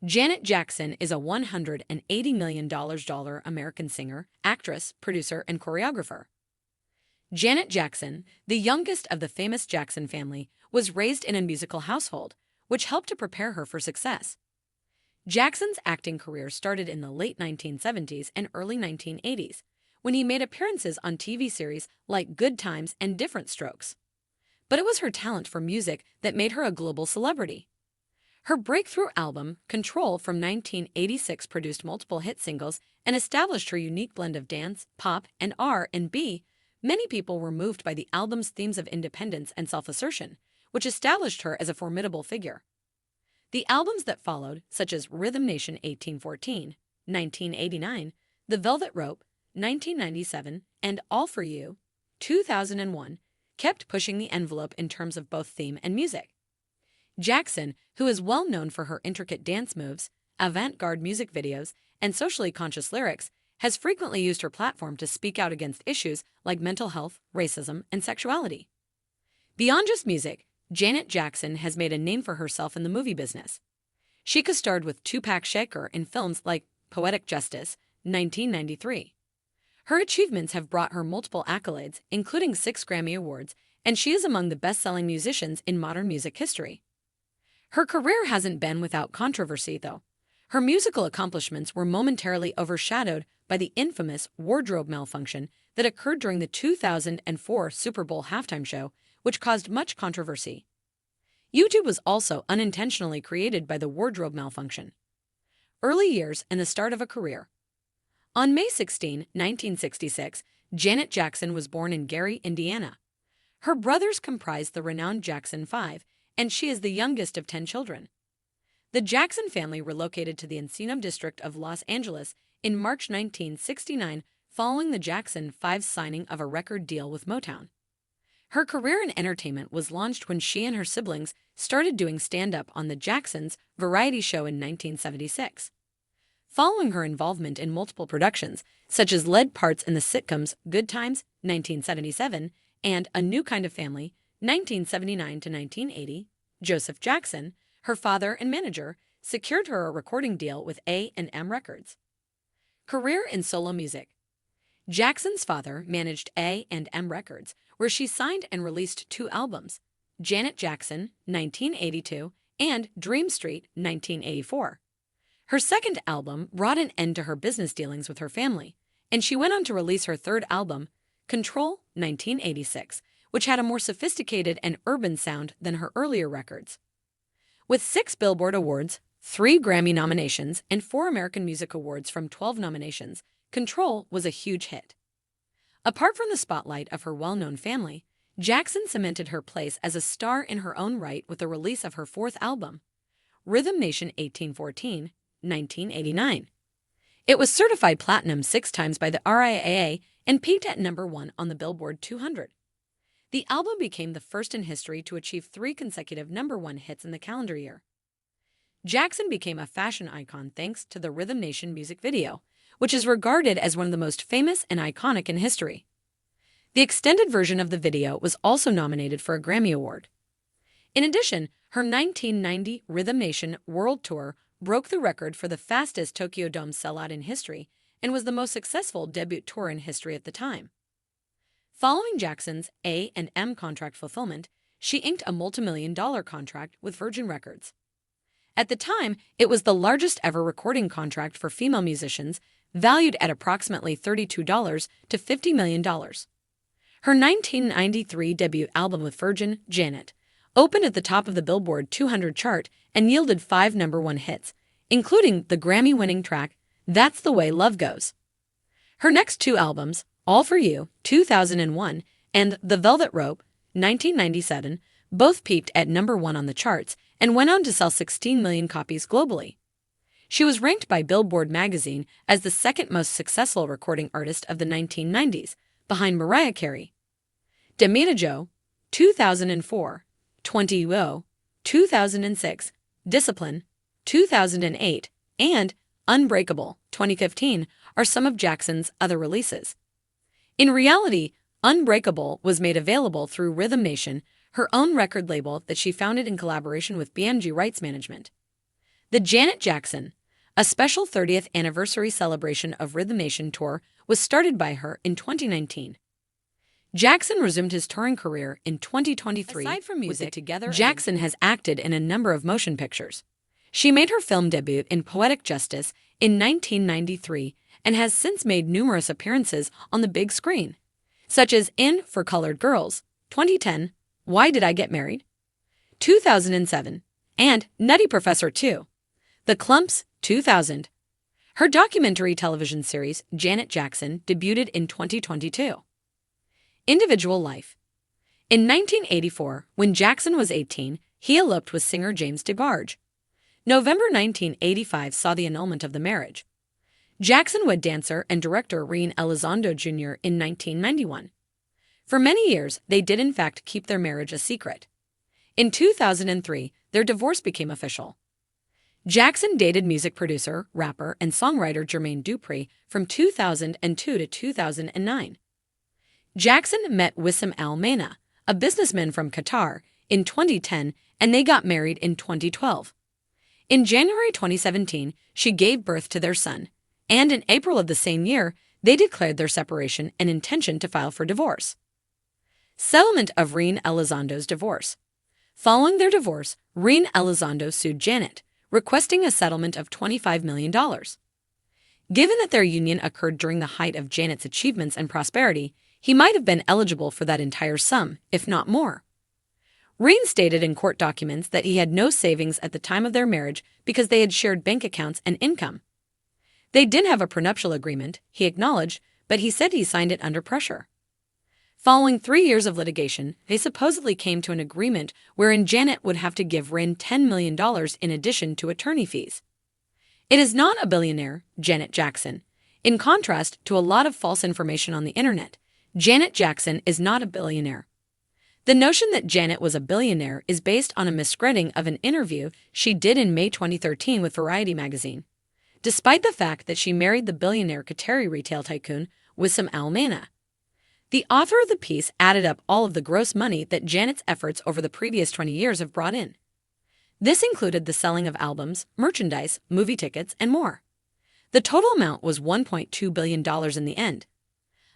Janet Jackson is a $180 million American singer, actress, producer, and choreographer. Janet Jackson, the youngest of the famous Jackson family, was raised in a musical household, which helped to prepare her for success. Jackson's acting career started in the late 1970s and early 1980s, when he made appearances on TV series like Good Times and Diff'rent Strokes. But it was her talent for music that made her a global celebrity. Her breakthrough album, Control from 1986, produced multiple hit singles and established her unique blend of dance, pop, and R&B. Many people were moved by the album's themes of independence and self-assertion, which established her as a formidable figure. The albums that followed, such as Rhythm Nation 1814, 1989, The Velvet Rope, 1997, and All For You, 2001, kept pushing the envelope in terms of both theme and music. Jackson, who is well known for her intricate dance moves, avant-garde music videos, and socially conscious lyrics, has frequently used her platform to speak out against issues like mental health, racism, and sexuality. Beyond just music, Janet Jackson has made a name for herself in the movie business. She co-starred with Tupac Shakur in films like Poetic Justice, 1993. Her achievements have brought her multiple accolades, including 6 Grammy Awards, and she is among the best-selling musicians in modern music history. Her career hasn't been without controversy, though. Her musical accomplishments were momentarily overshadowed by the infamous wardrobe malfunction that occurred during the 2004 Super Bowl halftime show, which caused much controversy. YouTube was also unintentionally created by the wardrobe malfunction. Early years and the start of a career. On May 16, 1966, Janet Jackson was born in Gary, Indiana. Her brothers comprised the renowned Jackson 5, and she is the youngest of 10 children. The Jackson family relocated to the Encino district of Los Angeles in March 1969 following the Jackson 5's signing of a record deal with Motown. Her career in entertainment was launched when she and her siblings started doing stand-up on the Jacksons' variety show in 1976. Following her involvement in multiple productions, such as lead parts in the sitcoms Good Times, 1977, and A New Kind of Family, 1979 to 1980, Joseph Jackson, her father and manager, secured her a recording deal with A&M Records. Career in solo music. Jackson's father managed A&M Records, where she signed and released 2 albums, Janet Jackson, 1982, and Dream Street, 1984. Her second album brought an end to her business dealings with her family, and she went on to release her third album, Control, 1986, which had a more sophisticated and urban sound than her earlier records. With 6 Billboard Awards, 3 Grammy nominations, and 4 American Music Awards from 12 nominations, Control was a huge hit. Apart from the spotlight of her well-known family, Jackson cemented her place as a star in her own right with the release of her 4th album, Rhythm Nation 1814, 1989. It was certified platinum 6 times by the RIAA and peaked at number 1 on the Billboard 200. The album became the first in history to achieve 3 consecutive number 1 hits in the calendar year. Jackson became a fashion icon thanks to the Rhythm Nation music video, which is regarded as one of the most famous and iconic in history. The extended version of the video was also nominated for a Grammy Award. In addition, her 1990 Rhythm Nation World Tour broke the record for the fastest Tokyo Dome sellout in history and was the most successful debut tour in history at the time. Following Jackson's A&M contract fulfillment, she inked a multi-million-dollar contract with Virgin Records. At the time, it was the largest ever recording contract for female musicians, valued at approximately $32 to $50 million. Her 1993 debut album with Virgin, Janet, opened at the top of the Billboard 200 chart and yielded 5 number 1 hits, including the Grammy-winning track That's the Way Love Goes. Her next 2 albums, All For You, 2001, and The Velvet Rope, 1997, both peaked at number 1 on the charts and went on to sell 16 million copies globally. She was ranked by Billboard magazine as the second most successful recording artist of the 1990s, behind Mariah Carey. Damita Jo, 2004, 20 2006, Discipline, 2008, and Unbreakable, 2015, are some of Jackson's other releases. In reality, Unbreakable was made available through Rhythm Nation, her own record label that she founded in collaboration with BMG Rights Management. The Janet Jackson, a special 30th anniversary celebration of Rhythm Nation tour, was started by her in 2019. Jackson resumed his touring career in 2023. Aside from music, together, Jackson has acted in a number of motion pictures. She made her film debut in Poetic Justice in 1993 and has since made numerous appearances on the big screen, such as in For Colored Girls, 2010, Why Did I Get Married?, 2007, and Nutty Professor 2, The Clumps, 2000. Her documentary television series, Janet Jackson, debuted in 2022. Individual life. In 1984, when Jackson was 18, he eloped with singer James DeBarge. November 1985 saw the annulment of the marriage. Jackson wed dancer and director Rean Elizondo Jr. in 1991. For many years, they did in fact keep their marriage a secret. In 2003, their divorce became official. Jackson dated music producer, rapper, and songwriter Jermaine Dupri from 2002 to 2009. Jackson met Wissam Al Mana, a businessman from Qatar, in 2010, and they got married in 2012. In January 2017, she gave birth to their son, and in April of the same year, they declared their separation and intention to file for divorce. Settlement of Rean Elizondo's divorce. Following their divorce, Rean Elizondo sued Janet, requesting a settlement of $25 million. Given that their union occurred during the height of Janet's achievements and prosperity, he might have been eligible for that entire sum, if not more. Rean stated in court documents that he had no savings at the time of their marriage because they had shared bank accounts and income. They did have a prenuptial agreement, he acknowledged, but he said he signed it under pressure. Following 3 years of litigation, they supposedly came to an agreement wherein Janet would have to give Rean $10 million in addition to attorney fees. It is not a billionaire, Janet Jackson. In contrast to a lot of false information on the internet, Janet Jackson is not a billionaire. The notion that Janet was a billionaire is based on a misreading of an interview she did in May 2013 with Variety magazine. Despite the fact that she married the billionaire Qatari retail tycoon Wissam Al Mana. The author of the piece added up all of the gross money that Janet's efforts over the previous 20 years have brought in. This included the selling of albums, merchandise, movie tickets, and more. The total amount was $1.2 billion in the end.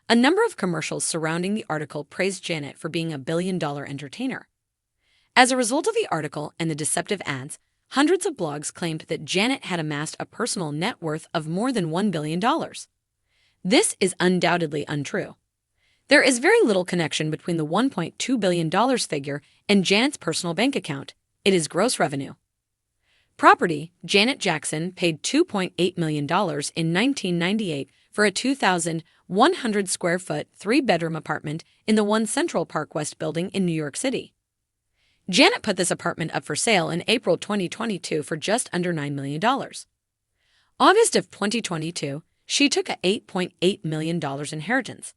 A number of commercials surrounding the article praised Janet for being a billion-dollar entertainer. As a result of the article and the deceptive ads, hundreds of blogs claimed that Janet had amassed a personal net worth of more than $1 billion. This is undoubtedly untrue. There is very little connection between the $1.2 billion figure and Janet's personal bank account. It is gross revenue. Property. Janet Jackson paid $2.8 million in 1998 for a 2,100 square foot, 3-bedroom apartment in the One Central Park West building in New York City. Janet put this apartment up for sale in April 2022 for just under $9 million. August of 2022, she took a $8.8 million inheritance.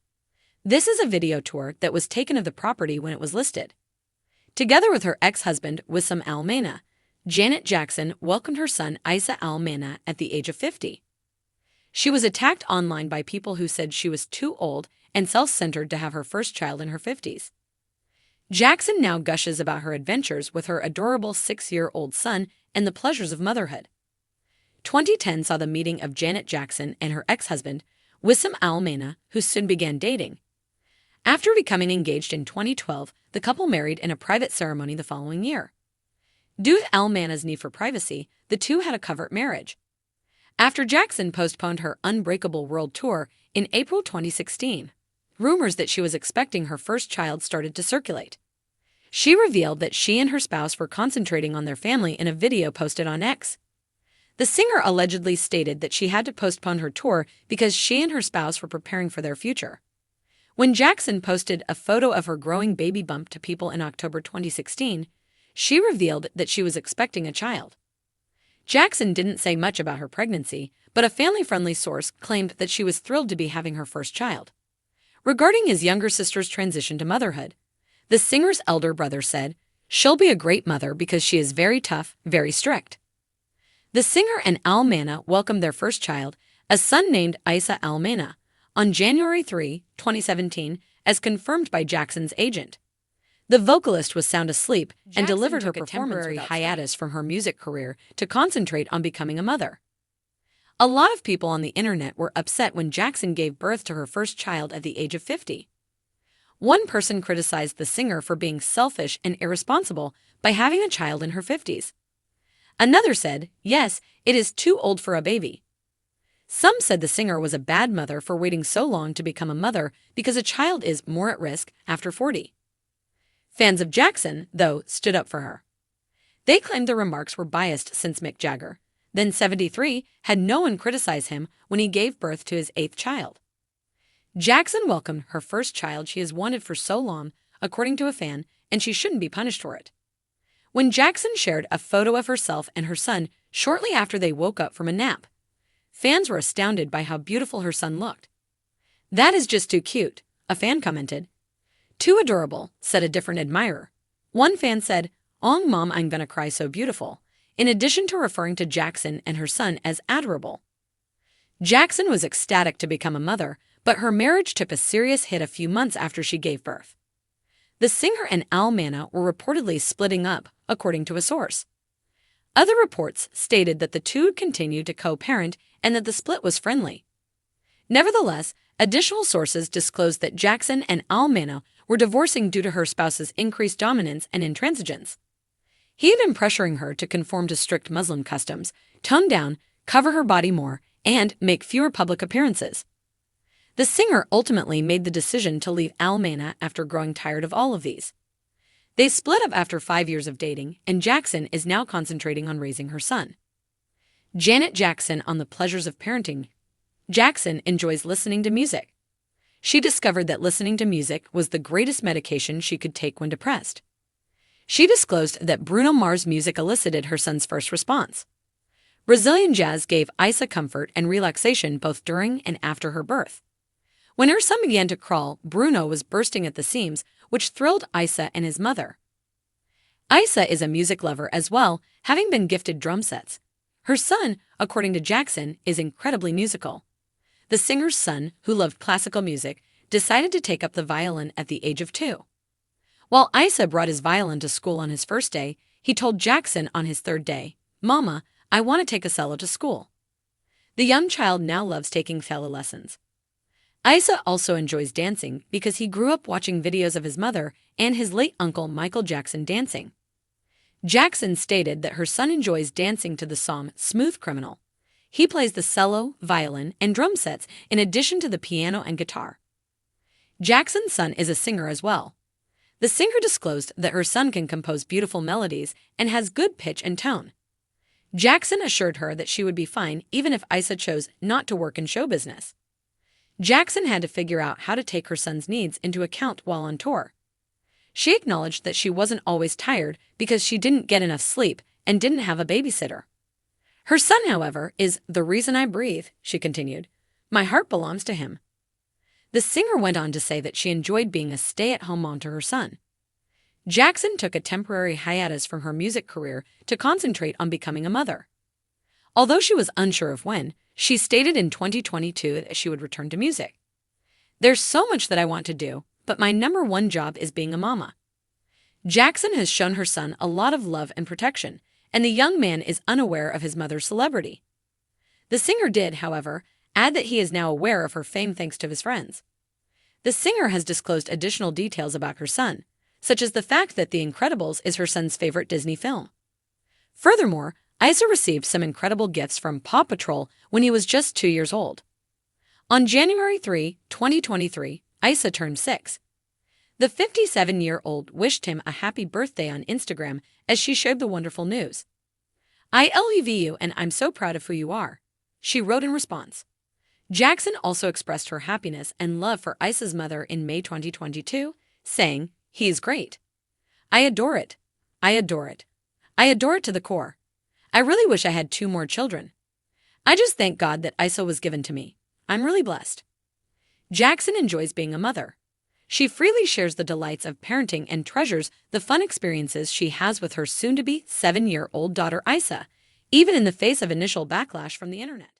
This is a video tour that was taken of the property when it was listed. Together with her ex-husband, Wissam Al Mana, Janet Jackson welcomed her son Isa Al Mana at the age of 50. She was attacked online by people who said she was too old and self-centered to have her first child in her 50s. Jackson now gushes about her adventures with her adorable 6-year-old son and the pleasures of motherhood. 2010 saw the meeting of Janet Jackson and her ex-husband, Wissam Al Mana, who soon began dating. After becoming engaged in 2012, the couple married in a private ceremony the following year. Due to Al Mana's need for privacy, the two had a covert marriage. After Jackson postponed her Unbreakable World Tour in April 2016, rumors that she was expecting her first child started to circulate. She revealed that she and her spouse were concentrating on their family in a video posted on X. The singer allegedly stated that she had to postpone her tour because she and her spouse were preparing for their future. When Jackson posted a photo of her growing baby bump to people in October 2016, she revealed that she was expecting a child. Jackson didn't say much about her pregnancy, but a family-friendly source claimed that she was thrilled to be having her first child. Regarding his younger sister's transition to motherhood, the singer's elder brother said, "She'll be a great mother because she is very tough, very strict." The singer and Al Mana welcomed their first child, a son named Isa Al Mana, on January 3, 2017, as confirmed by Jackson's agent. The vocalist was sound asleep and Jackson delivered her took a performance temporary without hiatus strain from her music career to concentrate on becoming a mother. A lot of people on the internet were upset when Jackson gave birth to her first child at the age of 50. One person criticized the singer for being selfish and irresponsible by having a child in her 50s. Another said, yes, it is too old for a baby. Some said the singer was a bad mother for waiting so long to become a mother because a child is more at risk after 40. Fans of Jackson, though, stood up for her. They claimed the remarks were biased since Mick Jagger, then 73, had no one criticize him when he gave birth to his 8th child. Jackson welcomed her first child she has wanted for so long, according to a fan, and she shouldn't be punished for it. When Jackson shared a photo of herself and her son shortly after they woke up from a nap, fans were astounded by how beautiful her son looked. "That is just too cute," a fan commented. "Too adorable," said a different admirer. One fan said, "Oh, Mom, I'm gonna cry, so beautiful," in addition to referring to Jackson and her son as adorable. Jackson was ecstatic to become a mother, but her marriage took a serious hit a few months after she gave birth. The singer and Al Manna were reportedly splitting up, according to a source. Other reports stated that the two continued to co-parent and that the split was friendly. Nevertheless, additional sources disclosed that Jackson and Al Manna were divorcing due to her spouse's increased dominance and intransigence. He had been pressuring her to conform to strict Muslim customs, tone down, cover her body more, and make fewer public appearances. The singer ultimately made the decision to leave Al Manna after growing tired of all of these. They split up after 5 years of dating, and Jackson is now concentrating on raising her son. Janet Jackson on the pleasures of parenting. Jackson enjoys listening to music. She discovered that listening to music was the greatest medication she could take when depressed. She disclosed that Bruno Mars' music elicited her son's first response. Brazilian jazz gave Isa comfort and relaxation both during and after her birth. When her son began to crawl, Bruno was bursting at the seams, which thrilled Isa and his mother. Isa is a music lover as well, having been gifted drum sets. Her son, according to Jackson, is incredibly musical. The singer's son, who loved classical music, decided to take up the violin at the age of 2. While Isa brought his violin to school on his first day, he told Jackson on his 3rd day, "Mama, I want to take a cello to school." The young child now loves taking cello lessons. Isa also enjoys dancing because he grew up watching videos of his mother and his late uncle Michael Jackson dancing. Jackson stated that her son enjoys dancing to the song "Smooth Criminal." He plays the cello, violin, and drum sets in addition to the piano and guitar. Jackson's son is a singer as well. The singer disclosed that her son can compose beautiful melodies and has good pitch and tone. Jackson assured her that she would be fine even if Isa chose not to work in show business. Jackson had to figure out how to take her son's needs into account while on tour. She acknowledged that she wasn't always tired because she didn't get enough sleep and didn't have a babysitter. Her son, however, is the reason I breathe, she continued. My heart belongs to him. The singer went on to say that she enjoyed being a stay-at-home mom to her son. Jackson took a temporary hiatus from her music career to concentrate on becoming a mother. Although she was unsure of when, she stated in 2022 that she would return to music. There's so much that I want to do, but my #1 job is being a mama. Jackson has shown her son a lot of love and protection, and the young man is unaware of his mother's celebrity. The singer did, however, add that he is now aware of her fame thanks to his friends. The singer has disclosed additional details about her son, such as the fact that The Incredibles is her son's favorite Disney film. Furthermore, Isa received some incredible gifts from Paw Patrol when he was just 2 years old. On January 3, 2023, Isa turned 6. The 57-year-old wished him a happy birthday on Instagram as she shared the wonderful news. "I love you and I'm so proud of who you are," she wrote in response. Jackson also expressed her happiness and love for Isa's mother in May 2022, saying, "He is great. I adore it. I adore it. I adore it to the core. I really wish I had 2 more children. I just thank God that Isa was given to me. I'm really blessed." Jackson enjoys being a mother. She freely shares the delights of parenting and treasures the fun experiences she has with her soon-to-be 7-year-old daughter Isa, even in the face of initial backlash from the internet.